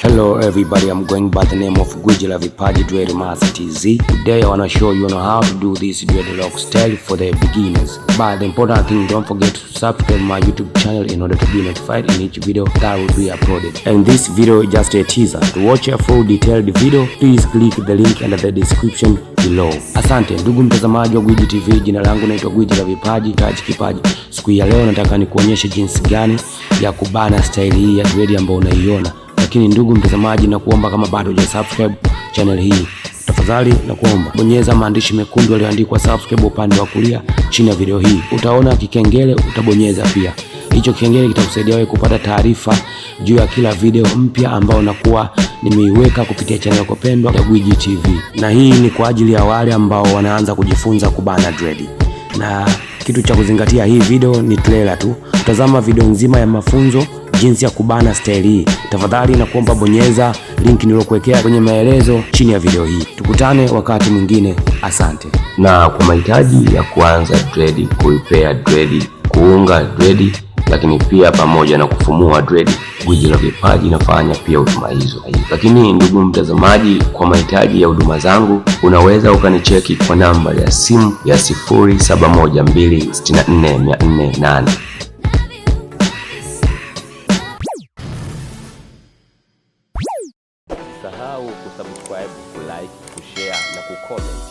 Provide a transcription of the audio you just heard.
Hello everybody, I'm going by the name of Gwijilavpaji Dread Master TZ. Today I want to show you how to do this dreadlock style for the beginners. But the important thing, don't forget to subscribe my YouTube channel in order to be notified in each video that will be uploaded. And this video is just a teaser. To watch a full detailed video, please click the link under the description below. Asante ndugu mtazamaji wa Gwiji TV, jina langu naitwa Gwijilavpaji Taji Kipaji. Siku ya leo nataka nikuonyeshe jinsi gani ya kubana style hii ya dread ambayo unaiona. Lakini ndugu mtazamaji, na kuomba kama bado hujasubscribe channel hii, tafadhali na kuomba bonyeza maandishi mekundu yaliyoandikwa subscribe upande wa kulia chini ya video hii. Utaona kikengele, utabonyeza pia. Hicho kikengele kitakusaidia wewe kupata taarifa juu ya kila video mpya ambayo nakuwa nimeiweka kupitia channel yako pendwa ya Gwiji TV. Na hii ni kwa ajili ya wale ambao wanaanza kujifunza kubana dread. Na kitu cha kuzingatia, hii video ni trailer tu. Tazama video nzima ya mafunzo jinsi ya kubana style hii. Tafadhali na kuomba bonyeza link nilokuwekea kwenye maelezo chini ya video hii. Tukutane wakati mwingine. Asante. Na kwa mahitaji ya kuanza dread, kuipea dread, kuunga dread, lakini pia pamoja na kufumua dread, Gwijilavpaji inafanya pia huduma hizo. Lakini ndugu mtazamaji, kwa mahitaji ya huduma zangu unaweza ukanicheki kwa namba ya simu ya 0712644408. Usisahau kusubscribe, kulike, kushare na kucomment.